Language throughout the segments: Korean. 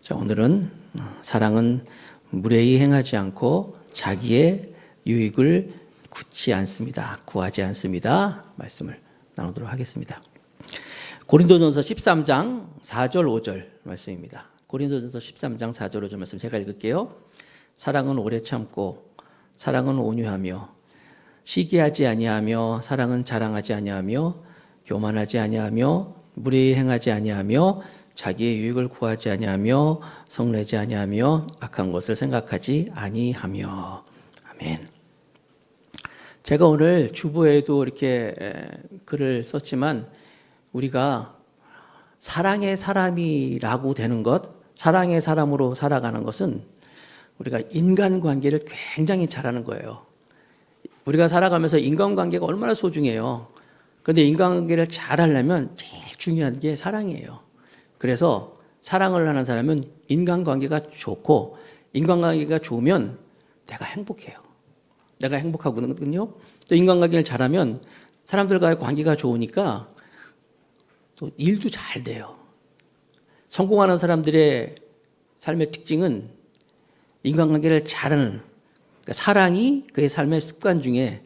자, 오늘은 사랑은 무례히 행하지 않고 자기의 유익을 구하지 않습니다. 말씀을 나누도록 하겠습니다. 고린도전서 13장 4절 5절 말씀입니다. 고린도전서 13장 4절 5절 말씀 제가 읽을게요. 사랑은 오래 참고 사랑은 온유하며 시기하지 아니하며 사랑은 자랑하지 아니하며 교만하지 아니하며 무례히 행하지 아니하며 자기의 유익을 구하지 아니하며 성내지 아니하며 악한 것을 생각하지 아니하며. 아멘. 제가 오늘 주보에도 이렇게 글을 썼지만 우리가 사랑의 사람이라고 되는 것, 사랑의 사람으로 살아가는 것은 우리가 인간관계를 굉장히 잘하는 거예요. 우리가 살아가면서 인간관계가 얼마나 소중해요. 그런데 인간관계를 잘하려면 제일 중요한 게 사랑이에요. 그래서 사랑을 하는 사람은 인간관계가 좋고 인간관계가 좋으면 내가 행복해요. 내가 행복하거든요. 또 인간관계를 잘하면 사람들과의 관계가 좋으니까 또 일도 잘 돼요. 성공하는 사람들의 삶의 특징은 인간관계를 잘하는, 그러니까 사랑이 그의 삶의 습관 중에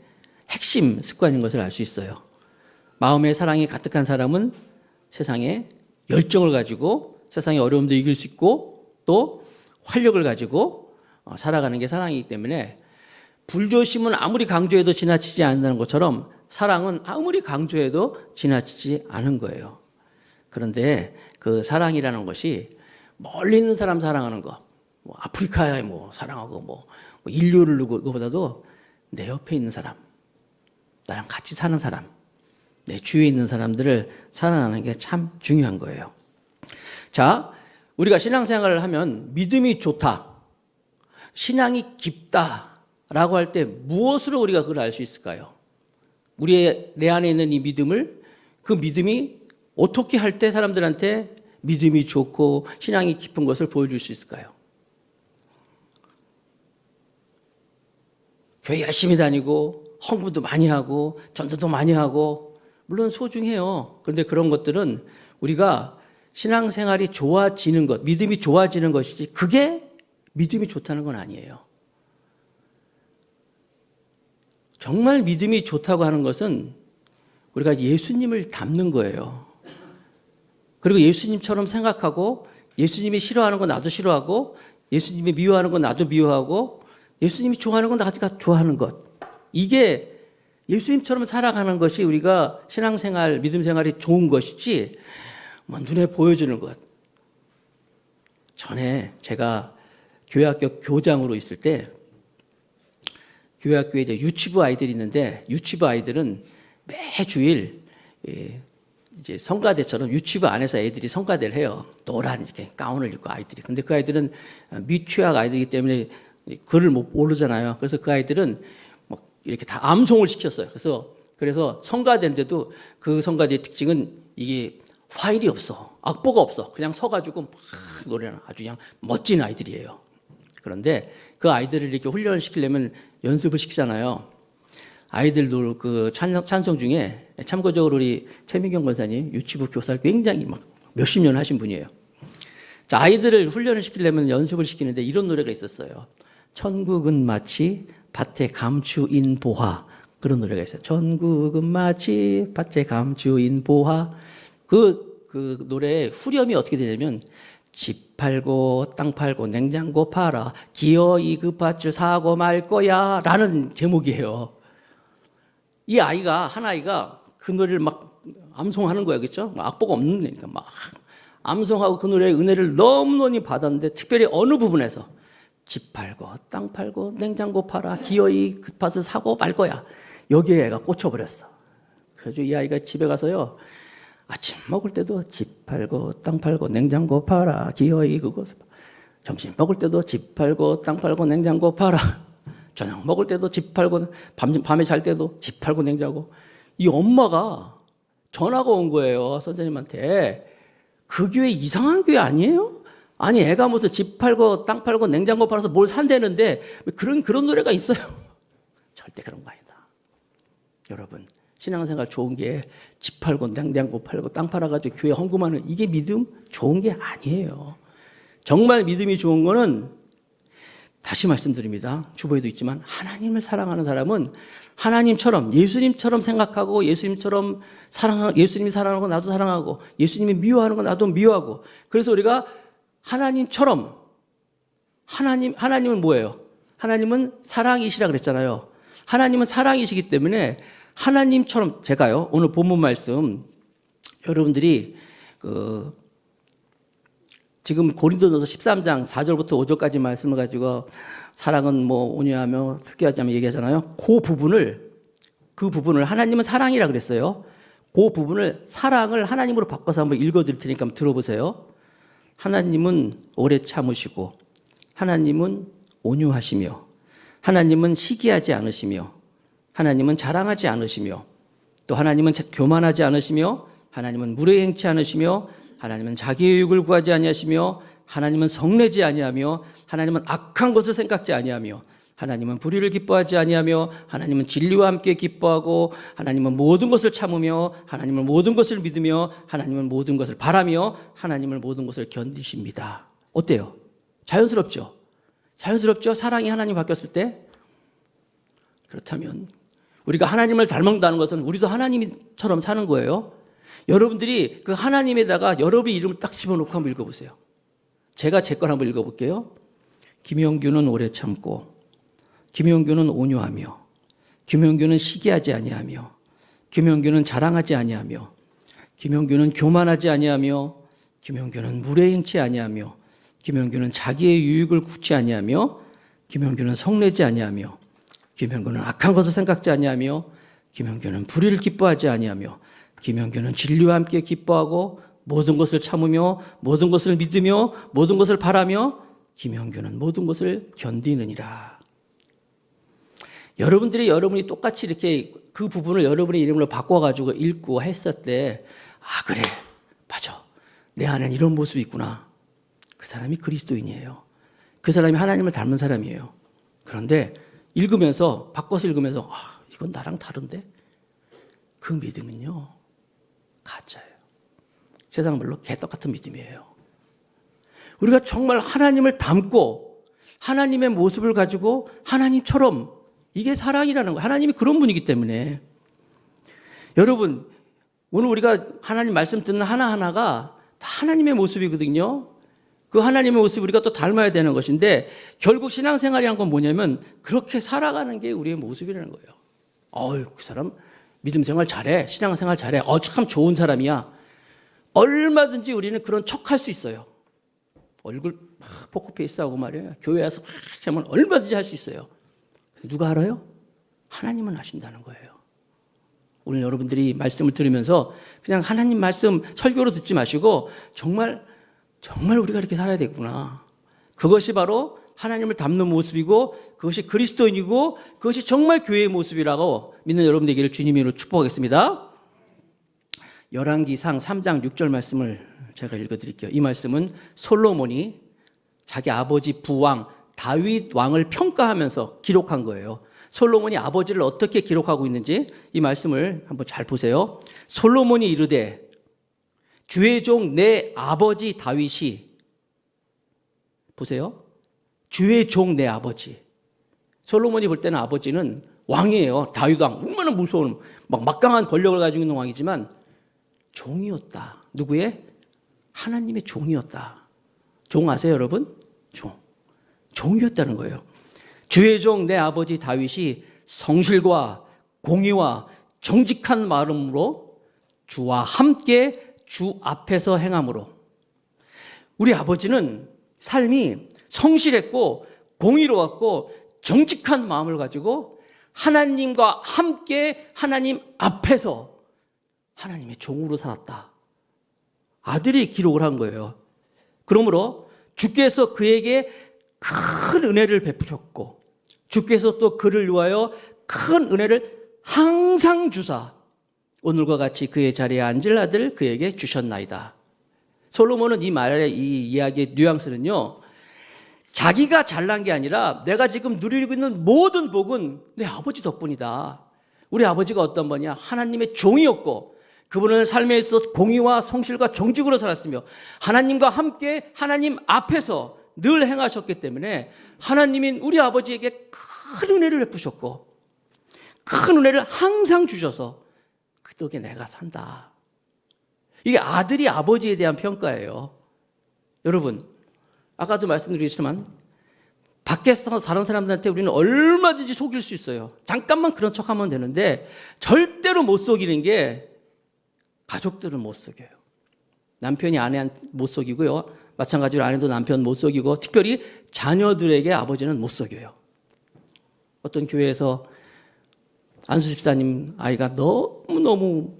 핵심 습관인 것을 알 수 있어요. 마음에 사랑이 가득한 사람은 세상에 열정을 가지고 세상의 어려움도 이길 수 있고 또 활력을 가지고 살아가는 게 사랑이기 때문에 불조심은 아무리 강조해도 지나치지 않는다는 것처럼 사랑은 아무리 강조해도 지나치지 않은 거예요. 그런데 그 사랑이라는 것이 멀리 있는 사람 사랑하는 거, 뭐 아프리카에 뭐 사랑하고 뭐 인류를 누구 그거보다도 내 옆에 있는 사람, 나랑 같이 사는 사람, 내 주위에 있는 사람들을 사랑하는 게 참 중요한 거예요. 자, 우리가 신앙생활을 하면 믿음이 좋다, 신앙이 깊다라고 할 때 무엇으로 우리가 그걸 알 수 있을까요? 내 안에 있는 이 믿음을, 그 믿음이 어떻게 할 때 사람들한테 믿음이 좋고 신앙이 깊은 것을 보여줄 수 있을까요? 교회 열심히 다니고 헌금도 많이 하고 전도도 많이 하고 물론 소중해요. 그런데 그런 것들은 우리가 신앙생활이 좋아지는 것, 믿음이 좋아지는 것이지 그게 믿음이 좋다는 건 아니에요. 정말 믿음이 좋다고 하는 것은 우리가 예수님을 닮는 거예요. 그리고 예수님처럼 생각하고 예수님이 싫어하는 건 나도 싫어하고 예수님이 미워하는 건 나도 미워하고 예수님이 좋아하는 건 나도 좋아하는 것. 이게 예수님처럼 살아가는 것이 우리가 신앙생활, 믿음생활이 좋은 것이지 뭐 눈에 보여주는 것. 전에 제가 교회학교 교장으로 있을 때 교회학교에 이제 유치부 아이들이 있는데 유치부 아이들은 매주일 이제 성가대처럼 유치부 안에서 애들이 성가대를 해요. 노란 이렇게 가운을 입고 아이들이. 근데 그 아이들은 미취학 아이들이기 때문에 글을 못 모르잖아요. 그래서 그 아이들은 막 이렇게 다 암송을 시켰어요. 그래서 성가대인데도 그 성가대의 특징은 이게 파일이 없어. 악보가 없어. 그냥 서가지고 막 노래하는 아주 그냥 멋진 아이들이에요. 그런데 그 아이들을 이렇게 훈련을 시키려면 연습을 시키잖아요. 아이들도 그 찬송 중에 참고적으로 우리 최민경 권사님 유치부 교사를 굉장히 막 몇십 년 하신 분이에요. 자, 아이들을 훈련을 시키려면 연습을 시키는데 이런 노래가 있었어요. 천국은 마치 밭에 감추인 보화. 그런 노래가 있어요. 천국은 마치 밭에 감추인 보화. 그 노래의 후렴이 어떻게 되냐면 집 팔고 땅 팔고 냉장고 팔아 기어이 그 밭을 사고 말 거야 라는 제목이에요. 이 아이가 한 아이가 그 노래를 막 암송하는 거예요. 그렇죠? 악보가 없는 데니까 막 암송하고 그 노래의 은혜를 너무너무 받았는데 특별히 어느 부분에서 집 팔고 땅 팔고 냉장고 팔아 기어이 그 밭을 사고 말 거야. 여기에 애가 꽂혀버렸어. 그래서 이 아이가 집에 가서요. 아침 먹을 때도 집 팔고 땅 팔고 냉장고 팔아 기어이 그것. 점심 먹을 때도 집 팔고 땅 팔고 냉장고 팔아. 저녁 먹을 때도 집 팔고 밤에 잘 때도 집 팔고 냉장고. 이 엄마가 전화가 온 거예요. 선생님한테. 그 교회 이상한 교회 아니에요? 아니 애가 무슨 집 팔고 땅 팔고 냉장고 팔아서 뭘 산다는데 그런 노래가 있어요. 절대 그런 거 아니다. 여러분 신앙생활 좋은 게 집 팔고 냉장고 팔고 땅 팔아가지고 교회 헌금하는 이게 믿음 좋은 게 아니에요. 정말 믿음이 좋은 거는 다시 말씀드립니다. 주보에도 있지만 하나님을 사랑하는 사람은 하나님처럼 예수님처럼 생각하고 예수님처럼 예수님이 사랑하고 나도 사랑하고 예수님이 미워하는 거 나도 미워하고 그래서 우리가 하나님처럼 하나님은 뭐예요? 하나님은 사랑이시라 그랬잖아요. 하나님은 사랑이시기 때문에 하나님처럼 제가요 오늘 본문 말씀 여러분들이 지금 고린도전서 13장 4절부터 5절까지 말씀을 가지고 사랑은 뭐 온유하며 특기하지 않으며 얘기하잖아요. 그 부분을 하나님은 사랑이라 그랬어요. 그 부분을 사랑을 하나님으로 바꿔서 한번 읽어드릴 테니까 한번 들어보세요. 하나님은 오래 참으시고 하나님은 온유하시며 하나님은 시기하지 않으시며 하나님은 자랑하지 않으시며 또 하나님은 교만하지 않으시며 하나님은 무례 행치 않으시며 하나님은 자기의 유익을 구하지 아니하시며 하나님은 성내지 아니하며 하나님은 악한 것을 생각지 아니하며 하나님은 불의를 기뻐하지 아니하며 하나님은 진리와 함께 기뻐하고 하나님은 모든 것을 참으며 하나님은 모든 것을 믿으며 하나님은 모든 것을 바라며 하나님은 모든 것을 견디십니다. 어때요? 자연스럽죠? 자연스럽죠? 사랑이 하나님 바뀌었을 때? 그렇다면 우리가 하나님을 닮는다는 것은 우리도 하나님처럼 사는 거예요. 여러분들이 그 하나님에다가 여러분의 이름을 딱 집어넣고 한번 읽어보세요. 제가 제 걸 한번 읽어볼게요. 김영규는 오래 참고 김영규는 온유하며 김영규는 시기하지 아니하며 김영규는 자랑하지 아니하며 김영규는 교만하지 아니하며 김영규는 무례 행치 아니하며 김영규는 자기의 유익을 굳지 아니하며 김영규는 성내지 아니하며 김영규는 악한 것을 생각지 아니하며 김영규는 불의를 기뻐하지 아니하며 김영규는 진리와 함께 기뻐하고 모든 것을 참으며 모든 것을 믿으며 모든 것을 바라며 김영규는 모든 것을 견디느니라. 여러분이 똑같이 이렇게 그 부분을 여러분의 이름으로 바꿔가지고 읽고 했을 때, 아, 그래, 맞아. 내 안에는 이런 모습이 있구나. 그 사람이 그리스도인이에요. 그 사람이 하나님을 닮은 사람이에요. 그런데 바꿔서 읽으면서, 아, 이건 나랑 다른데? 그 믿음은요, 가짜예요. 세상 말로 개떡 같은 믿음이에요. 우리가 정말 하나님을 닮고 하나님의 모습을 가지고 하나님처럼 이게 사랑이라는 거예요. 하나님이 그런 분이기 때문에. 여러분, 오늘 우리가 하나님 말씀 듣는 하나하나가 다 하나님의 모습이거든요. 그 하나님의 모습을 우리가 또 닮아야 되는 것인데 결국 신앙생활이란 건 뭐냐면 그렇게 살아가는 게 우리의 모습이라는 거예요. 그 사람 믿음 생활 잘해. 신앙생활 잘해. 참 좋은 사람이야. 얼마든지 우리는 그런 척할 수 있어요. 얼굴 막 포커페이스하고 말이에요. 교회 와서 막 하면 얼마든지 할 수 있어요. 누가 알아요? 하나님은 아신다는 거예요. 오늘 여러분들이 말씀을 들으면서 그냥 하나님 말씀 설교로 듣지 마시고 정말 우리가 이렇게 살아야 되구나. 그것이 바로 하나님을 닮는 모습이고 그것이 그리스도인이고 그것이 정말 교회의 모습이라고 믿는 여러분들에게 주님의 이름으로 축복하겠습니다. 열왕기상 3장 6절 말씀을 제가 읽어드릴게요. 이 말씀은 솔로몬이 자기 아버지 부왕 다윗 왕을 평가하면서 기록한 거예요. 솔로몬이 아버지를 어떻게 기록하고 있는지 이 말씀을 한번 잘 보세요. 솔로몬이 이르되 주의 종 내 아버지 다윗이 보세요. 주의 종 내 아버지. 솔로몬이 볼 때는 아버지는 왕이에요. 다윗 왕. 얼마나 무서운 막강한 권력을 가지고 있는 왕이지만 종이었다. 누구의? 하나님의 종이었다. 종 아세요, 여러분? 종이었다는 거예요. 주의 종 내 아버지 다윗이 성실과 공의와 정직한 마음으로 주와 함께 주 앞에서 행함으로. 우리 아버지는 삶이 성실했고 공의로웠고 정직한 마음을 가지고 하나님과 함께 하나님 앞에서 하나님의 종으로 살았다. 아들이 기록을 한 거예요. 그러므로 주께서 그에게 큰 은혜를 베푸셨고 주께서 또 그를 위하여 큰 은혜를 항상 주사 오늘과 같이 그의 자리에 앉을 아들 그에게 주셨나이다. 솔로몬은 이 말의 이 이야기의 뉘앙스는요, 자기가 잘난 게 아니라 내가 지금 누리고 있는 모든 복은 내 아버지 덕분이다. 우리 아버지가 어떤 분이야? 하나님의 종이었고 그분은 삶에 있어 공의와 성실과 정직으로 살았으며 하나님과 함께 하나님 앞에서 늘 행하셨기 때문에 하나님인 우리 아버지에게 큰 은혜를 베푸셨고 큰 은혜를 항상 주셔서 그 덕에 내가 산다. 이게 아들이 아버지에 대한 평가예요. 여러분, 아까도 말씀드렸지만 밖에서 다른 사람들한테 우리는 얼마든지 속일 수 있어요. 잠깐만 그런 척하면 되는데 절대로 못 속이는 게 가족들은 못 속여요. 남편이 아내한테 못 속이고요. 마찬가지로 아내도 남편 못 속이고 특별히 자녀들에게 아버지는 못 속여요. 어떤 교회에서 안수 집사님 아이가 너무너무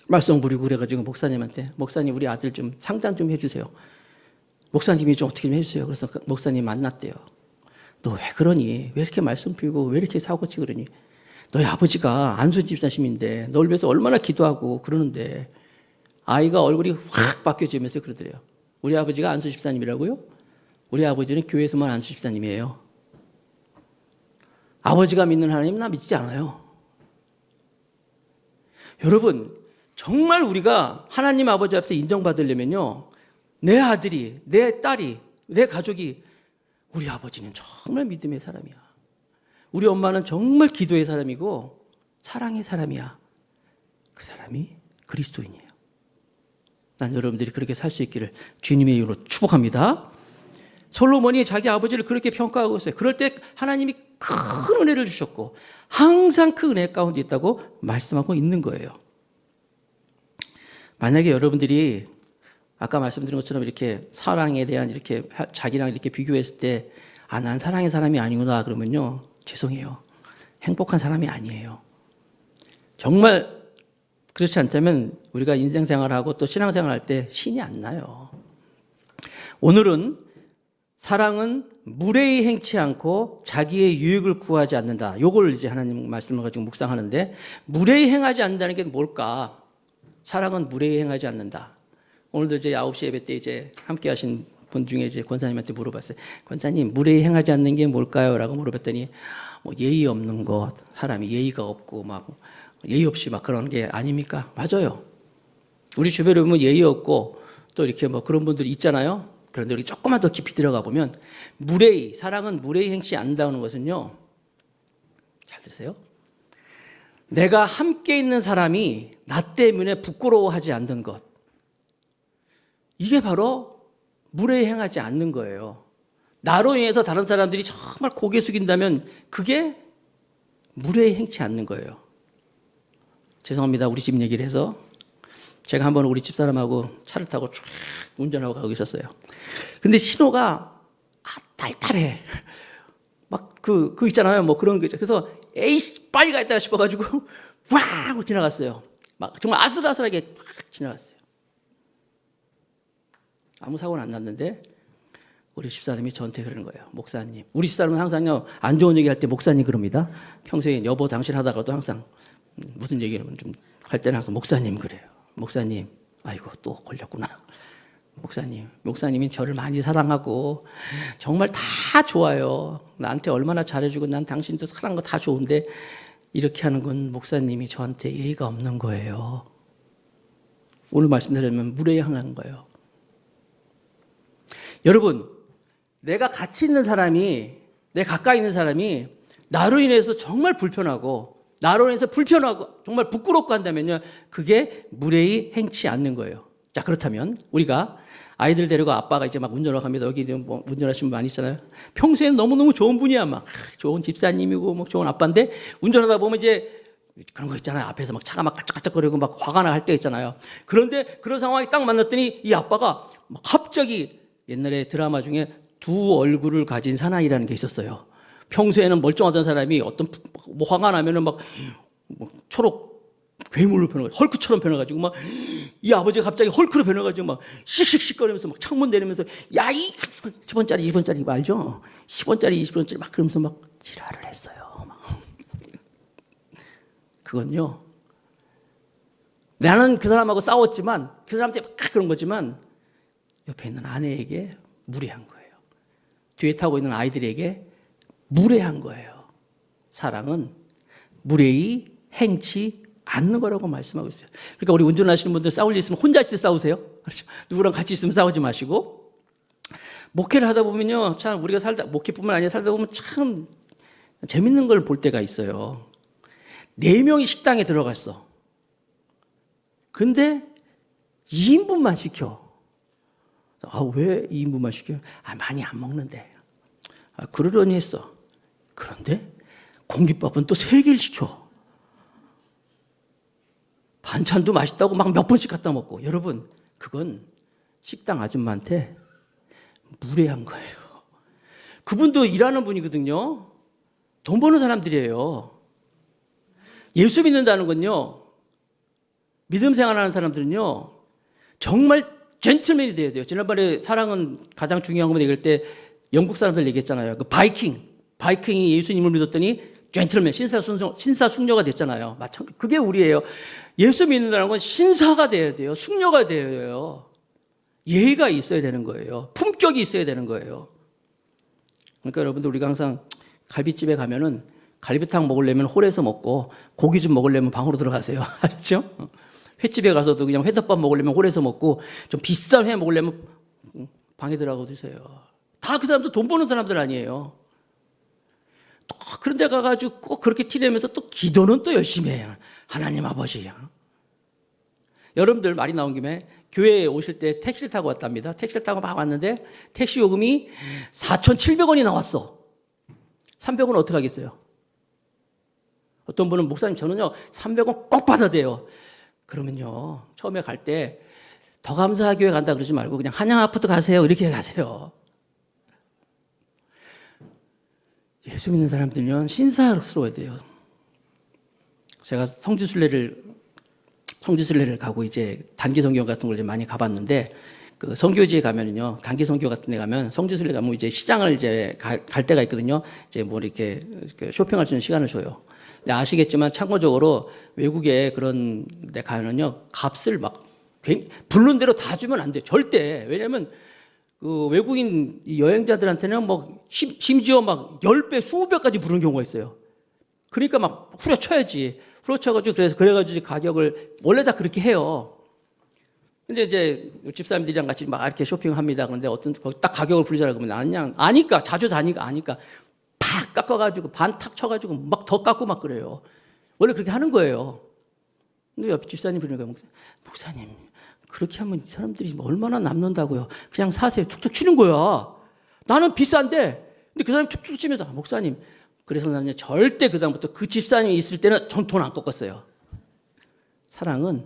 말썽 부리고 그래가지고 목사님한테 목사님 우리 아들 좀 상담 좀 해주세요. 목사님이 좀 어떻게 좀 해주세요. 그래서 그 목사님 만났대요. 너 왜 그러니? 왜 이렇게 말썽 피우고 왜 이렇게 사고치 그러니? 너희 아버지가 안수 집사님인데 널 위해서 얼마나 기도하고 그러는데 아이가 얼굴이 확 바뀌어지면서 그러더래요. 우리 아버지가 안수 집사님이라고요? 우리 아버지는 교회에서만 안수 집사님이에요. 아버지가 믿는 하나님 나 믿지 않아요. 여러분 정말 우리가 하나님 아버지 앞에서 인정받으려면요. 내 아들이, 내 딸이, 내 가족이 우리 아버지는 정말 믿음의 사람이야. 우리 엄마는 정말 기도의 사람이고 사랑의 사람이야. 그 사람이 그리스도인이에요. 난 여러분들이 그렇게 살 수 있기를 주님의 이름으로 축복합니다. 솔로몬이 자기 아버지를 그렇게 평가하고 있어요. 그럴 때 하나님이 큰 은혜를 주셨고 항상 그 은혜 가운데 있다고 말씀하고 있는 거예요. 만약에 여러분들이 아까 말씀드린 것처럼 이렇게 사랑에 대한 이렇게 자기랑 이렇게 비교했을 때 아, 난 사랑의 사람이 아니구나 그러면요. 죄송해요. 행복한 사람이 아니에요. 정말 그렇지 않다면 우리가 인생생활하고 또 신앙생활할 때 신이 안 나요. 오늘은 사랑은 무례히 행치 않고 자기의 유익을 구하지 않는다. 요걸 이제 하나님 말씀을 가지고 묵상하는데 무례히 행하지 않는다는 게 뭘까? 사랑은 무례히 행하지 않는다. 오늘도 이제 9시 예배 때 이제 함께 하신 분 중에 이제 권사님한테 물어봤어요. 권사님, 무례히 행하지 않는 게 뭘까요? 라고 물어봤더니 뭐 예의 없는 것, 사람이 예의가 없고 막 예의 없이 막 그런 게 아닙니까? 맞아요. 우리 주변에 보면 예의 없고 또 이렇게 뭐 그런 분들이 있잖아요. 그런데 우리 조금만 더 깊이 들어가 보면 무례히, 사랑은 무례히 행치 않는다는 것은요. 잘 들으세요. 내가 함께 있는 사람이 나 때문에 부끄러워하지 않는 것. 이게 바로 무례히 행하지 않는 거예요. 나로 인해서 다른 사람들이 정말 고개 숙인다면 그게 무례히 행치 않는 거예요. 죄송합니다. 우리 집 얘기를 해서 제가 한번 우리 집사람하고 차를 타고 쭉 운전하고 가고 있었어요. 근데 신호가 딸딸해. 막 그 있잖아요. 뭐 그런 거 있죠. 그래서 에이씨 빨리 가겠다 싶어가지고 와 하고 지나갔어요. 막 정말 아슬아슬하게 확 지나갔어요. 아무 사고는 안 났는데 우리 집사람이 저한테 그러는 거예요. 목사님. 우리 집사람은 항상요 안 좋은 얘기 할 때 목사님 그럽니다. 평소에 여보 당신 하다가도 항상 무슨 얘기를 좀 할 때는 항상 목사님 그래요. 목사님, 아이고 또 걸렸구나. 목사님이 저를 많이 사랑하고 정말 다 좋아요. 나한테 얼마나 잘해주고 난 당신도 사랑한 거 다 좋은데 이렇게 하는 건 목사님이 저한테 예의가 없는 거예요. 오늘 말씀드리면 무례히 행한 거예요. 여러분, 내가 같이 있는 사람이, 내 가까이 있는 사람이 나로 인해서 정말 불편하고 정말 부끄럽고 한다면요, 그게 무례히 행치 않는 거예요. 자, 그렇다면 우리가 아이들 데리고 아빠가 이제 막 운전을 갑니다. 여기 뭐 운전하시는 분 많이 있잖아요. 평소에는 너무너무 좋은 분이야. 막 좋은 집사님이고 뭐 좋은 아빠인데 운전하다 보면 이제 그런 거 있잖아요. 앞에서 막 차가 막 깔짝깔짝거리고 막 화가 날 때 있잖아요. 그런데 그런 상황이 딱 만났더니 이 아빠가 막 갑자기 옛날에 드라마 중에 두 얼굴을 가진 사나이라는 게 있었어요. 평소에는 멀쩡하던 사람이 어떤 뭐 화가 나면은 막 초록 괴물로 변해가지고 헐크처럼 변해가지고 막 이 아버지가 갑자기 헐크로 변해가지고 막 씩씩씩거리면서 막 창문 내리면서 야 이 10원짜리 20원짜리 이거 알죠? 10원짜리 20원짜리 막 그러면서 막 지랄을 했어요. 막. 그건요. 나는 그 사람하고 싸웠지만 그 사람한테 막 그런 거지만 옆에 있는 아내에게 무례한 거예요. 뒤에 타고 있는 아이들에게 무례한 거예요. 사랑은 무례히 행치 않는 거라고 말씀하고 있어요. 그러니까 우리 운전하시는 분들 싸울 일 있으면 혼자 있을 때 싸우세요. 그렇죠? 누구랑 같이 있으면 싸우지 마시고. 목회를 하다 보면요, 참 우리가 목회뿐만 아니라 살다 보면 참 재밌는 걸 볼 때가 있어요. 4명이 식당에 들어갔어. 근데 2인분만 시켜. 왜 2인분만 시켜? 많이 안 먹는데. 그러려니 했어. 그런데 공깃밥은 또 3개를 시켜. 반찬도 맛있다고 막 몇 번씩 갖다 먹고. 여러분, 그건 식당 아줌마한테 무례한 거예요. 그분도 일하는 분이거든요. 돈 버는 사람들이에요. 예수 믿는다는 건요, 믿음 생활하는 사람들은요, 정말 젠틀맨이 돼야 돼요. 지난번에 사랑은 가장 중요한 거 얘기할 때 영국 사람들 얘기했잖아요. 그 바이킹이 예수님을 믿었더니 젠틀맨, 신사숙녀가 됐잖아요. 그게 우리예요. 예수 믿는다는 건 신사가 돼야 돼요. 숙녀가 돼야 돼요. 예의가 있어야 되는 거예요. 품격이 있어야 되는 거예요. 그러니까 여러분들, 우리가 항상 갈비집에 가면은 갈비탕 먹으려면 홀에서 먹고 고기 좀 먹으려면 방으로 들어가세요. 아시죠? 횟집에 가서도 그냥 회덮밥 먹으려면 홀에서 먹고 좀 비싼 회 먹으려면 방에 들어가고 드세요. 다 그 사람도 돈 버는 사람들 아니에요. 또 그런 데 가가지고 꼭 그렇게 티내면서 또 기도는 또 열심히 해요. 하나님 아버지. 여러분들 말이 나온 김에 교회에 오실 때 택시를 타고 왔답니다. 택시를 타고 막 왔는데 택시 요금이 4,700원이 나왔어. 300원 어떻게 하겠어요? 어떤 분은 목사님 저는요 300원 꼭 받아야 돼요. 그러면요 처음에 갈 때 더 감사 교회 간다 그러지 말고 그냥 한양 아파트 가세요. 이렇게 가세요. 예수 믿는 사람들은 신사스러워야 돼요. 제가 성지순례를 가고 이제 단기 선교 같은 걸 이제 많이 가봤는데, 그 선교지에 가면은요, 단기 선교 같은 데 가면 성지순례 가면 이제 시장을 이제 갈 때가 있거든요. 이제 뭐 이렇게 쇼핑할 수 있는 시간을 줘요. 근데 아시겠지만 참고적으로 외국에 그런 데 가면은요, 값을 막 부른 대로 다 주면 안 돼요. 절대. 왜냐면 그 외국인 여행자들한테는 뭐 심지어 막 10배, 20배까지 부르는 경우가 있어요. 그러니까 막 후려쳐야지. 후려쳐가지고 그래가지고 가격을 원래 다 그렇게 해요. 근데 이제 집사님들이랑 같이 막 이렇게 쇼핑합니다. 그런데 딱 가격을 부르자라고 하면 아니까 자주 다니까 아니까 팍 깎아가지고 반 탁 쳐가지고 막 더 깎고 막 그래요. 원래 그렇게 하는 거예요. 근데 옆에 집사님 그러니까 목사님 그렇게 하면 사람들이 얼마나 남는다고요. 그냥 사세요. 툭툭 치는 거야. 나는 비싼데 근데 그 사람이 툭툭 치면서 목사님 그래서 나는 절대 그다음부터 그 집사님이 있을 때는 전 돈 안 꺾었어요. 사랑은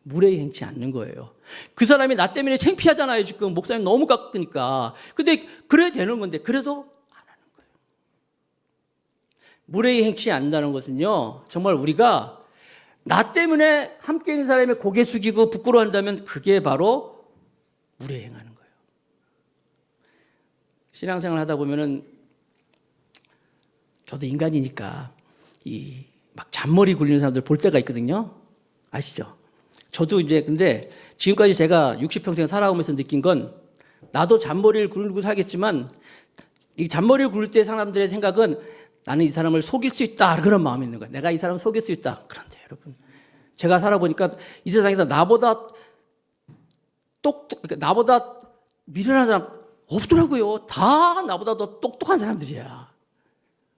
무례히 행치 않는 거예요. 그 사람이 나 때문에 창피하잖아요. 지금 목사님 너무 깎으니까. 근데 그래야 되는 건데 그래도 안 하는 거예요. 무례히 행치 않는다는 것은요. 정말 우리가 나 때문에 함께 있는 사람이 고개 숙이고 부끄러워한다면 그게 바로 무례히 행하는 거예요. 신앙생활 하다 보면은 저도 인간이니까 막 잔머리 굴리는 사람들 볼 때가 있거든요. 아시죠? 저도 이제 근데 지금까지 제가 60평생 살아오면서 느낀 건 나도 잔머리를 굴리고 살겠지만 이 잔머리를 굴릴 때 사람들의 생각은 나는 이 사람을 속일 수 있다 그런 마음이 있는 거예요. 내가 이 사람을 속일 수 있다. 그런데 여러분 제가 살아보니까 이 세상에서 나보다 나보다 미련한 사람 없더라고요. 다 나보다 더 똑똑한 사람들이야.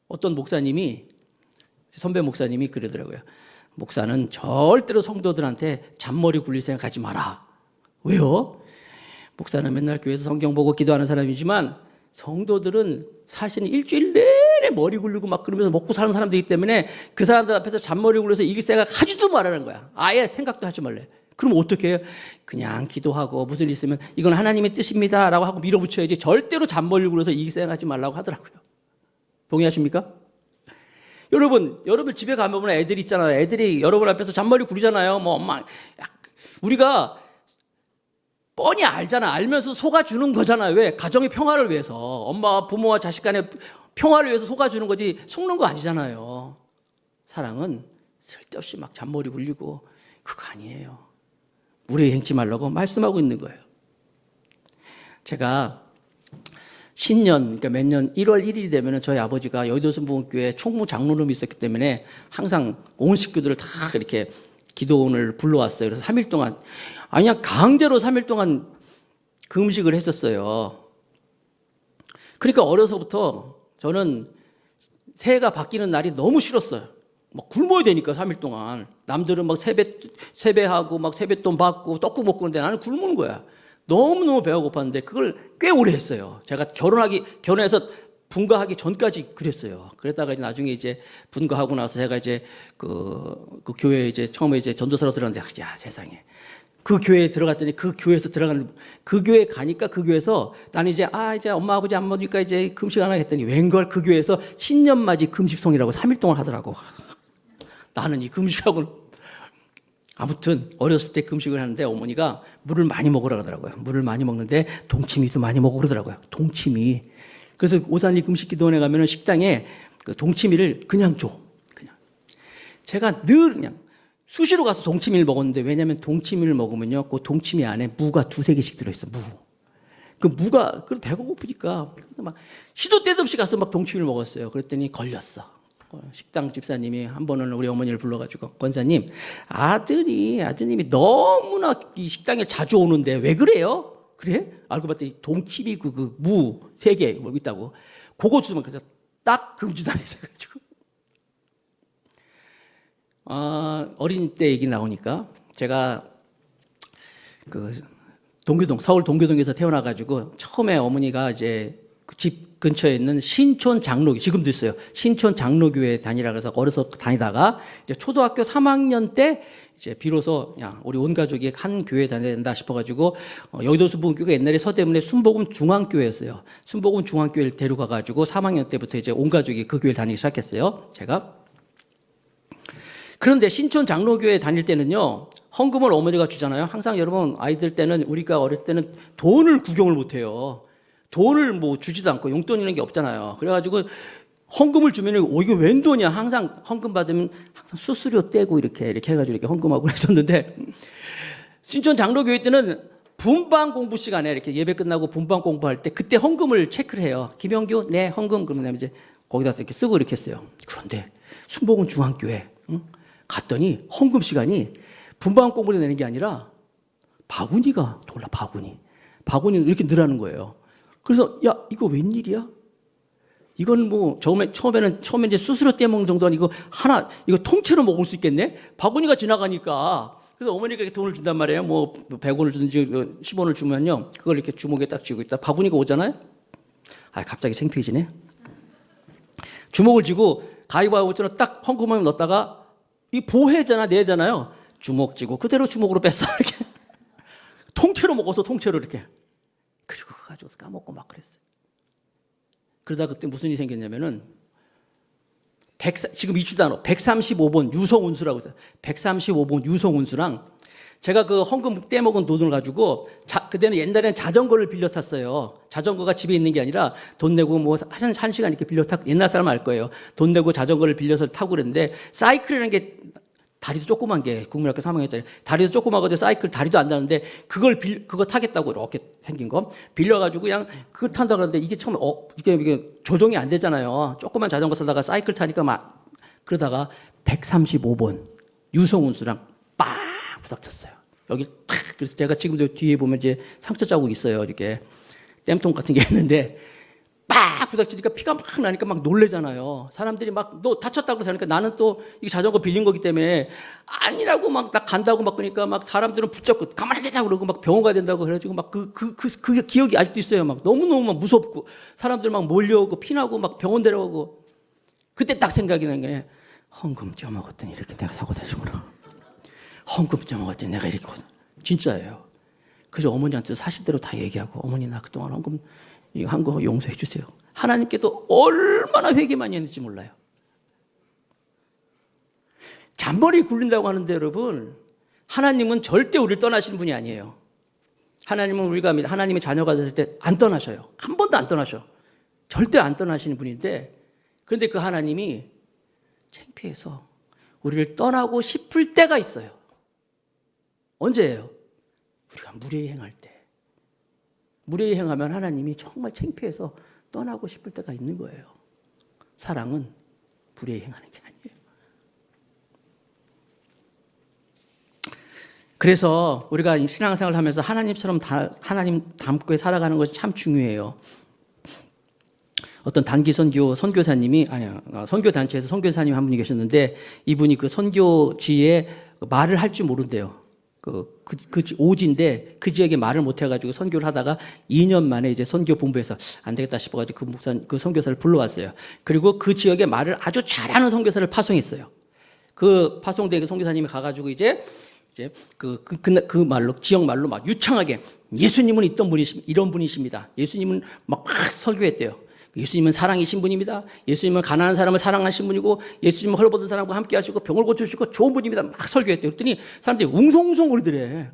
어떤 목사님이 선배 목사님이 그러더라고요. 목사는 절대로 성도들한테 잔머리 굴릴 생각하지 마라. 왜요? 목사는 맨날 교회에서 성경 보고 기도하는 사람이지만 성도들은 사실은 일주일 내내 머리 굴리고 막 그러면서 먹고 사는 사람들이기 때문에 그 사람들 앞에서 잔머리 굴려서 이길 생각 하지도 말라는 거야. 아예 생각도 하지 말래. 그럼 어떻게 해요? 그냥 기도하고 무슨 일 있으면 이건 하나님의 뜻입니다 라고 하고 밀어붙여야지 절대로 잔머리 굴려서 이길 생각하지 말라고 하더라고요. 동의하십니까? 여러분 집에 가면 애들이 있잖아요. 애들이 여러분 앞에서 잔머리 굴리잖아요. 뭐 엄마 우리가 뻔히 알잖아. 알면서 속아주는 거잖아요. 왜? 가정의 평화를 위해서. 엄마와 부모와 자식 간의 평화를 위해서 속아주는 거지 속는 거 아니잖아요. 사랑은 쓸데없이 막 잔머리 굴리고 그거 아니에요. 무례히 행치 말라고 말씀하고 있는 거예요. 제가 신년, 그러니까 매년 1월 1일이 되면 저희 아버지가 여의도 순복음교회 총무 장로님이 있었기 때문에 항상 온 식구들을 다 이렇게 기도원을 불러왔어요. 그래서 3일 동안, 그냥 강제로 3일 동안 그 음식을 했었어요. 그러니까 어려서부터 저는 새해가 바뀌는 날이 너무 싫었어요. 막 굶어야 되니까 3일 동안. 남들은 막 세배하고 막 세뱃돈 받고 떡국 먹고 그러는데 나는 굶는 거야. 너무너무 배가 고팠는데 그걸 꽤 오래 했어요. 제가 결혼해서 분가하기 전까지 그랬어요. 그랬다가 이제 나중에 이제 분가하고 나서 제가 이제 그 교회에 이제 처음에 이제 전도사로 들어갔는데, 야, 세상에. 그 교회에 들어갔더니 그 교회에서 들어가는, 그 교회에 가니까 그 교회에서 나는 이제 이제 엄마 아버지 안 먹으니까 이제 금식 하나 했더니 웬걸 그 교회에서 신년맞이 금식송이라고 3일 동안 하더라고. 나는 이 금식하고, 아무튼 어렸을 때 금식을 하는데 어머니가 물을 많이 먹으라 그러더라고요. 물을 많이 먹는데 동치미도 많이 먹으라 그러더라고요. 동치미. 그래서 오산리 금식기도원에 가면은 식당에 그 동치미를 그냥 줘. 그냥. 제가 늘 그냥 수시로 가서 동치미를 먹었는데, 왜냐면 동치미를 먹으면요, 그 동치미 안에 무가 2-3개씩 들어있어. 무. 그 무가, 그 배가 고프니까. 그래서 막 시도 때도 없이 가서 막 동치미를 먹었어요. 그랬더니 걸렸어. 식당 집사님이 한 번은 우리 어머니를 불러가지고, 권사님, 아드님이 너무나 이 식당에 자주 오는데 왜 그래요? 그래? 알고 봤더니 동치미 그 무 3개 뭐 있다고. 그거 주면 그래서 딱 금지당해서 가지고. 어린 때 얘기 나오니까 제가 그 서울 동교동에서 태어나가지고 처음에 어머니가 이제 집 근처에 있는 신촌 장로교, 지금도 있어요. 신촌 장로교회 다니라 그래서 어려서 다니다가 이제 초등학교 3학년 때 이제 비로소 야, 우리 온 가족이 한 교회 다녀야 된다 싶어가지고 여의도 순복음교회가 옛날에 서대문에 순복음 중앙교회였어요. 순복음 중앙교회를 데려가가지고 3학년 때부터 이제 온 가족이 그 교회 다니기 시작했어요. 제가. 그런데 신촌 장로교회 다닐 때는요, 헌금을 어머니가 주잖아요. 항상 여러분 아이들 때는, 우리가 어릴 때는 돈을 구경을 못해요. 돈을 뭐 주지도 않고 용돈 이런 게 없잖아요. 그래가지고 헌금을 주면 이게 웬 돈이야. 항상 헌금 받으면 항상 수수료 떼고 이렇게 해가지고 이렇게 헌금하고 했었는데, 신촌 장로교회 때는 분방 공부 시간에 이렇게 예배 끝나고 분방 공부할 때 그때 헌금을 체크를 해요. 김영규, 네, 헌금. 그러면 이제 거기다 이렇게 쓰고 이렇게 했어요. 그런데 순복음 중앙교회 갔더니 헌금 시간이 분방 공부를 내는 게 아니라 바구니가 돌라, 바구니는 이렇게 늘어나는 거예요. 그래서 야, 이거 웬일이야? 이건 뭐 처음에는 이제 수수료 떼먹는 정도 아니고 이거 통째로 먹을 수 있겠네? 바구니가 지나가니까. 그래서 어머니가 이렇게 돈을 준단 말이에요. 뭐 100원을 주든지 10원을 주면요, 그걸 이렇게 주먹에 딱 쥐고 있다. 바구니가 오잖아요. 갑자기 창피해지네. 주먹을 쥐고 가위바위보처럼 딱 헌금함에 넣었다가 이 보혜잖아, 내잖아요. 주먹 쥐고 그대로 주먹으로 뺐어. 이렇게 통째로 먹어서 통째로 이렇게. 그리고 그거 가지고 까먹고 막 그랬어요. 그러다 그때 무슨 일이 생겼냐면은 지금 이 단어 135번 유성운수라고 있어요. 135번 유성운수랑 제가 그 헌금 떼먹은 돈을 가지고 그때는 옛날에는 자전거를 빌려 탔어요. 자전거가 집에 있는 게 아니라 돈 내고 뭐 한 시간 이렇게 빌려 타고, 옛날 사람 알 거예요. 돈 내고 자전거를 빌려서 타고 그랬는데, 사이클이라는 게 다리도 조그만 게, 국민학교 3학년짜리 다리도 조그마거든요. 사이클 다리도 안 닿는데 그거 타겠다고 이렇게 생긴 거 빌려가지고 그냥 그거 탄다 그러는데, 이게 처음에 이게 조정이 안 되잖아요. 조그만 자전거 사다가 사이클 타니까 막, 그러다가 135번 유성운수랑 빵 부닥쳤어요. 여기 탁. 그래서 제가 지금도 뒤에 보면 이제 상처 자국 있어요. 이렇게 땜통 같은 게 있는데, 빡 부닥치니까 피가 막 나니까 막 놀래잖아요. 사람들이 막 너 다쳤다고 그러니까, 나는 또 이 자전거 빌린 거기 때문에 아니라고 막 나 간다고 막, 그러니까 막 사람들은 붙잡고 가만히 계자 그러고 막 병원 가야 된다고 그래가지고 막 그게 기억이 아직도 있어요. 막 너무너무 막 무섭고 사람들 막 몰려오고 피나고 막 병원 데려가고. 그때 딱 생각이 난 게, 헌금 쪄먹었더니 이렇게 내가 사고 다시구나. 헌금 쪄먹었더니 내가 이렇게. 진짜예요. 그래서 어머니한테 사실대로 다 얘기하고, 어머니 나 그동안 헌금 이거 한 거 용서해 주세요. 하나님께도 얼마나 회개 많이 했는지 몰라요. 잔머리 굴린다고 하는데 여러분, 하나님은 절대 우리를 떠나시는 분이 아니에요. 하나님은 우리가 하나님의 자녀가 됐을 때 안 떠나셔요. 한 번도 안 떠나셔. 절대 안 떠나시는 분인데, 그런데 그 하나님이 창피해서 우리를 떠나고 싶을 때가 있어요. 언제예요? 우리가 무례히 행할 때. 무례히 행하면 하나님이 정말 창피해서 떠나고 싶을 때가 있는 거예요. 사랑은 무례히 행하는 게 아니에요. 그래서 우리가 신앙생활을 하면서 하나님처럼 하나님 닮고 살아가는 것이 참 중요해요. 어떤 단기 선교사님이 선교단체에서 선교사님 한 분이 계셨는데 이분이 그 선교지에 말을 할 줄 모른대요. 그 오지인데 그 지역에 말을 못 해가지고 선교를 하다가 2년 만에 이제 선교 본부에서 안 되겠다 싶어가지고 그 선교사를 불러왔어요. 그리고 그 지역에 말을 아주 잘하는 선교사를 파송했어요. 그 파송된 그 선교사님이 가가지고 이제 그 말로 지역 말로 막 유창하게 예수님은 이런 분이십니다. 예수님은 막 설교했대요. 예수님은 사랑이신 분입니다. 예수님은 가난한 사람을 사랑하신 분이고 예수님은 헐벗은 사람과 함께 하시고 병을 고쳐주시고 좋은 분입니다. 막 설교했대요. 그랬더니 사람들이 웅성웅성 울더래.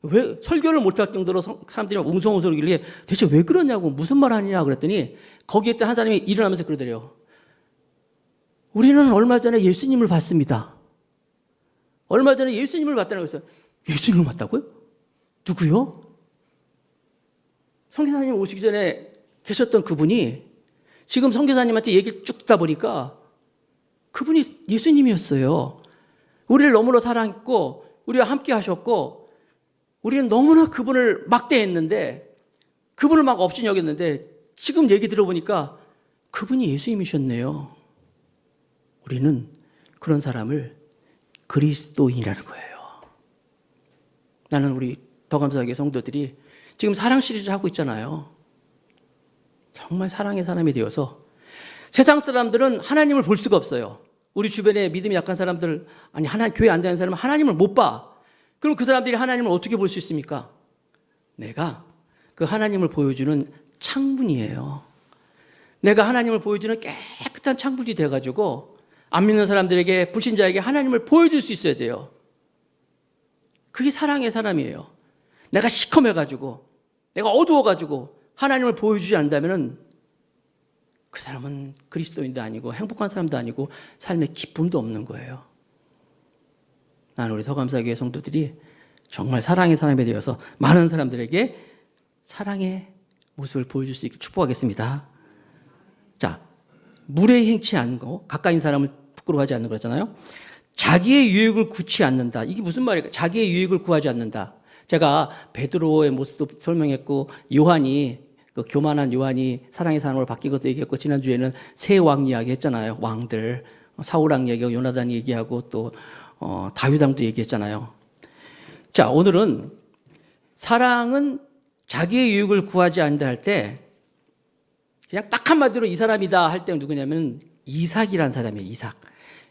왜 설교를 못할 정도로 사람들이 웅성웅성 울길래 대체 왜 그러냐고 무슨 말 하냐 그랬더니 거기에 한 사람이 일어나면서 그러더래요. 우리는 얼마 전에 예수님을 봤습니다. 얼마 전에 예수님을 봤다는 거였어요. 예수님을 봤다고요? 누구요? 선교사님 오시기 전에 계셨던 그분이 지금 선교사님한테 얘기를 쭉 듣다 보니까 그분이 예수님이었어요. 우리를 너무나 사랑했고 우리와 함께 하셨고 우리는 너무나 그분을 막대했는데 그분을 막 업신여겼는데 지금 얘기 들어보니까 그분이 예수님이셨네요. 우리는 그런 사람을 그리스도인이라는 거예요. 나는 우리 더 감사하게 성도들이 지금 사랑 시리즈 하고 있잖아요. 정말 사랑의 사람이 되어서 세상 사람들은 하나님을 볼 수가 없어요. 우리 주변에 믿음이 약한 사람들, 교회 안 다니는 사람은 하나님을 못 봐. 그럼 그 사람들이 하나님을 어떻게 볼 수 있습니까? 내가 그 하나님을 보여주는 창문이에요. 내가 하나님을 보여주는 깨끗한 창문이 돼가지고 안 믿는 사람들에게, 불신자에게 하나님을 보여줄 수 있어야 돼요. 그게 사랑의 사람이에요. 내가 시커매가지고, 내가 어두워가지고 하나님을 보여주지 않는다면 그 사람은 그리스도인도 아니고 행복한 사람도 아니고 삶의 기쁨도 없는 거예요. 나는 우리 서감사교회 성도들이 정말 사랑의 사람이 되어서 많은 사람들에게 사랑의 모습을 보여줄 수 있게 축복하겠습니다. 자, 무례히 행치 않는 거, 가까이 있는 사람을 부끄러워하지 않는 거잖아요. 자기의 유익을 구치 않는다. 이게 무슨 말일까? 자기의 유익을 구하지 않는다. 제가 베드로의 모습도 설명했고 요한이 그 교만한 요한이 사랑의 사람으로 바뀐 것도 얘기했고 지난주에는 세 왕 이야기 했잖아요. 왕들 사울 왕 얘기하고 요나단 얘기하고 또 다윗 왕도 얘기했잖아요. 자, 오늘은 사랑은 자기의 유익을 구하지 않는다 할 때 그냥 딱 한마디로 이 사람이다 할 때는 누구냐면 이삭이라는 사람이에요.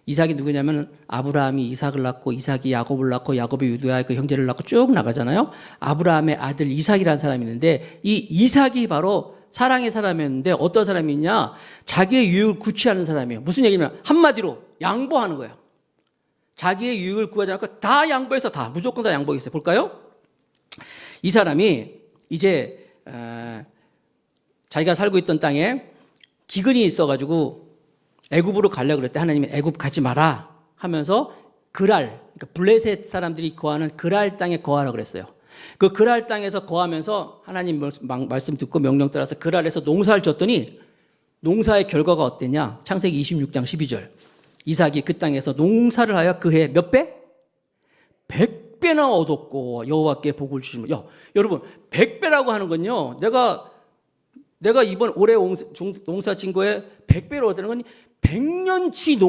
이삭이 누구냐면 아브라함이 이삭을 낳고 이삭이 야곱을 낳고 야곱이 유다의 그 형제를 낳고 쭉 나가잖아요. 아브라함의 아들 이삭이라는 사람이 있는데 이 이삭이 바로 사랑의 사람이었는데 어떤 사람이냐? 자기의 유익을 구취하는 사람이에요. 무슨 얘기냐면 한마디로 양보하는 거예요. 자기의 유익을 구하지 않고 다 양보해서 무조건 다 양보했어요. 볼까요? 이 사람이 이제 자기가 살고 있던 땅에 기근이 있어가지고 애굽으로 가려고 그랬대. 하나님이 애굽 가지 마라 하면서 그랄, 그러니까 블레셋 사람들이 거하는 그랄 땅에 거하라고 그랬어요. 그 그랄 땅에서 거하면서 하나님 말씀 듣고 명령 따라서 그랄에서 농사를 졌더니 농사의 결과가 어땠냐? 창세기 26장 12절. 이삭이 그 땅에서 농사를 하여 그해 몇 배? 100배나 얻었고 여호와께 복을 주시면. 여러분 100배라고 하는 건요. 내가 이번 올해 농사 진 거에 100배를 얻는 건 100년치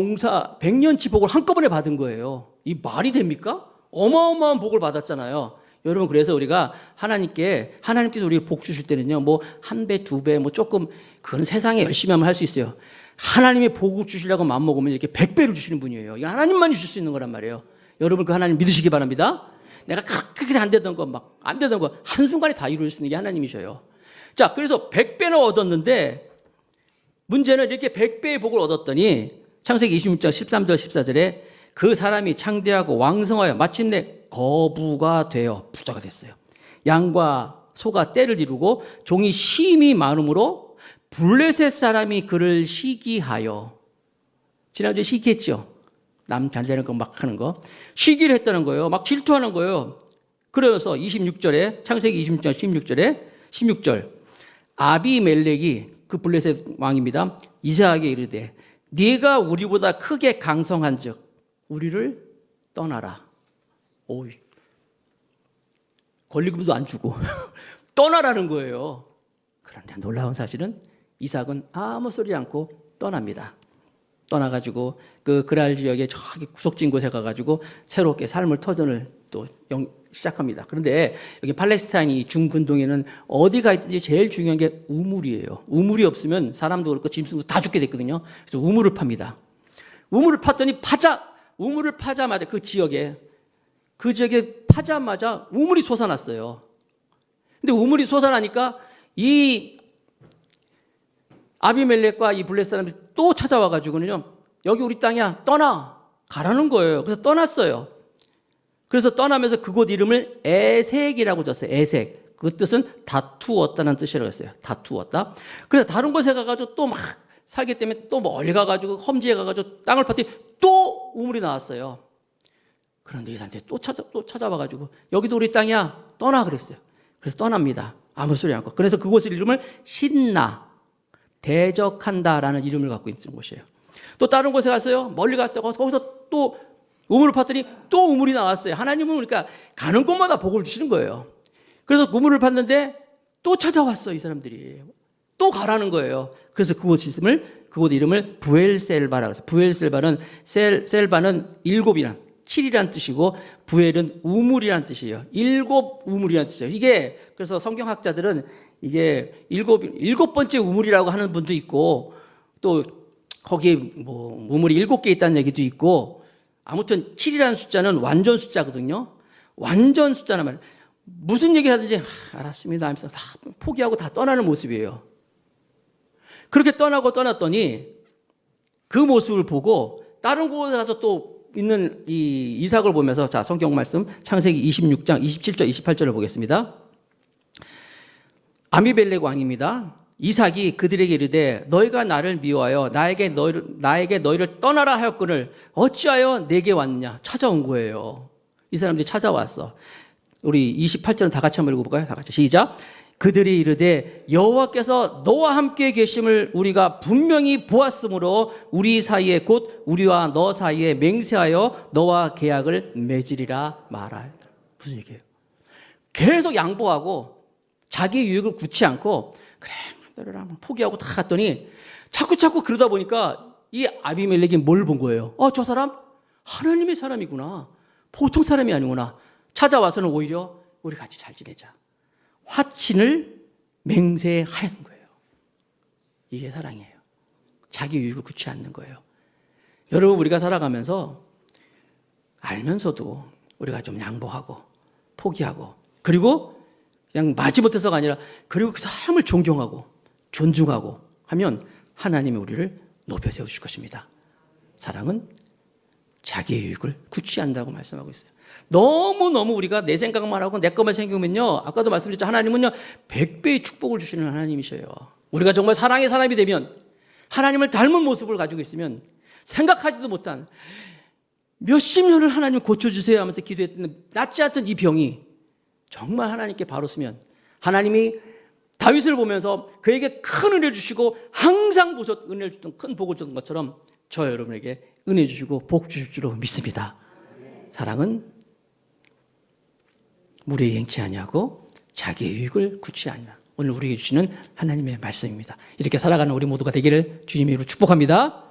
복을 한꺼번에 받은 거예요. 이 말이 됩니까? 어마어마한 복을 받았잖아요. 여러분, 그래서 우리가 하나님께서 우리에게 복 주실 때는요, 뭐, 1배, 2배, 뭐, 조금, 그건 세상에 열심히 하면 할 수 있어요. 하나님의 복을 주시려고 마음먹으면 이렇게 100배를 주시는 분이에요. 이거 하나님만이 주실 수 있는 거란 말이에요. 여러분, 그 하나님 믿으시기 바랍니다. 내가 그렇게 안 되던 거, 한순간에 다 이룰 수 있는 게 하나님이셔요. 자, 그래서 100배나 얻었는데, 문제는 이렇게 100배의 복을 얻었더니 창세기 26장 13절 14절에 그 사람이 창대하고 왕성하여 마침내 거부가 되어 부자가 됐어요. 양과 소가 떼를 이루고 종이 심이 많음으로 블레셋 사람이 그를 시기하여, 지난주에 시기했죠. 남 잘 되는 거 막 하는 거. 시기를 했다는 거예요. 막 질투하는 거예요. 그래서 26절에 창세기 26장 16절에 16절. 아비멜렉이 그 블레셋 왕입니다. 이삭에게 이르되 네가 우리보다 크게 강성한즉 우리를 떠나라. 오이. 권리금도 안 주고 떠나라는 거예요. 그런데 놀라운 사실은 이삭은 아무 소리 않고 떠납니다. 떠나가지고 그 그랄 지역의 저기 구석진 곳에 가가지고 새롭게 삶을 터전을 또 시작합니다. 그런데 여기 팔레스타인이 중근동에는 어디가 있든지 제일 중요한 게 우물이에요. 우물이 없으면 사람도 그렇고 짐승도 다 죽게 됐거든요. 그래서 우물을 팝니다. 우물을 팠더니 우물을 파자마자 그 지역에 파자마자 우물이 솟아났어요. 근데 우물이 솟아나니까 이 아비멜렉과 이 블레셋 사람들이 또 찾아와가지고는요, 여기 우리 땅이야, 떠나 가라는 거예요. 그래서 떠났어요. 그래서 떠나면서 그곳 이름을 에색이라고 줬어요. 에색. 그 뜻은 다투었다는 뜻이라고 했어요. 다투었다. 그래서 다른 곳에 가가지고 또 막 살기 때문에 또 멀리 가가지고 험지에 가가지고 땅을 팠더니 또 우물이 나왔어요. 그런데 이 사람들이 또 찾아와가지고 여기도 우리 땅이야, 떠나 그랬어요. 그래서 떠납니다. 아무 소리 않고. 그래서 그곳의 이름을 신나, 대적한다라는 이름을 갖고 있는 곳이에요. 또 다른 곳에 갔어요. 멀리 갔어요. 거기서 또 우물을 팠더니 또 우물이 나왔어요. 하나님은 그러니까 가는 곳마다 복을 주시는 거예요. 그래서 우물을 팠는데 또 찾아왔어, 이 사람들이. 또 가라는 거예요. 그래서 그곳 이름을 부엘셀바라고 해서, 부엘셀바는 셀바는 일곱이란 7이란 뜻이고 부엘은 우물이란 뜻이에요. 일곱 우물이란 뜻이에요. 이게 그래서 성경학자들은 이게 일곱 번째 우물이라고 하는 분도 있고 또 거기에 뭐 우물이 7개 있다는 얘기도 있고 아무튼 7이라는 숫자는 완전 숫자거든요. 완전 숫자란 말이에요. 무슨 얘기를 하든지 알았습니다 하면서 다 포기하고 다 떠나는 모습이에요. 그렇게 떠났더니 그 모습을 보고 다른 곳에 가서 또 있는 이 이삭을 보면서 자, 성경 말씀 창세기 26장 27절 28절을 보겠습니다. 아비멜렉 왕입니다. 이삭이 그들에게 이르되 너희가 나를 미워하여 나에게 너희를 떠나라 하였거늘 어찌하여 내게 왔느냐. 찾아온 거예요. 이 사람들이 찾아왔어. 우리 28절은 다 같이 한번 읽어볼까요? 다 같이 시작. 그들이 이르되 여호와께서 너와 함께 계심을 우리가 분명히 보았으므로 우리 사이에 곧 우리와 너 사이에 맹세하여 너와 계약을 맺으리라 말하여. 무슨 얘기예요? 계속 양보하고 자기 유익을 굳지 않고 그래 너를 포기하고 다 갔더니 자꾸 그러다 보니까 이 아비멜렉이 뭘 본 거예요? 저 사람 하나님의 사람이구나. 보통 사람이 아니구나. 찾아와서는 오히려 우리 같이 잘 지내자. 화친을 맹세하였던 거예요. 이게 사랑이에요. 자기 유익을 굳지 않는 거예요. 여러분 우리가 살아가면서 알면서도 우리가 좀 양보하고 포기하고 그리고 그냥 마지못해서가 아니라 그리고 그 사람을 존경하고 존중하고 하면 하나님이 우리를 높여 세우실 것입니다. 사랑은 자기의 유익을 굳지 않는다고 말씀하고 있어요. 너무너무 우리가 내 생각만 하고 내 것만 생각하면요, 아까도 말씀드렸죠. 하나님은요 100배의 축복을 주시는 하나님이셔요. 우리가 정말 사랑의 사람이 되면, 하나님을 닮은 모습을 가지고 있으면 생각하지도 못한 몇십 년을 하나님 고쳐주세요 하면서 기도했던 낫지 않던 이 병이 정말 하나님께 바로 쓰면 하나님이 다윗을 보면서 그에게 큰 은혜 주시고 항상 은혜를 주던 큰 복을 주던 것처럼 저 여러분에게 은혜 주시고 복 주실 줄로 믿습니다. 사랑은 무례히 행치 아니하고 자기의 유익을 굳지 않나. 오늘 우리에게 주시는 하나님의 말씀입니다. 이렇게 살아가는 우리 모두가 되기를 주님의 이름으로 축복합니다.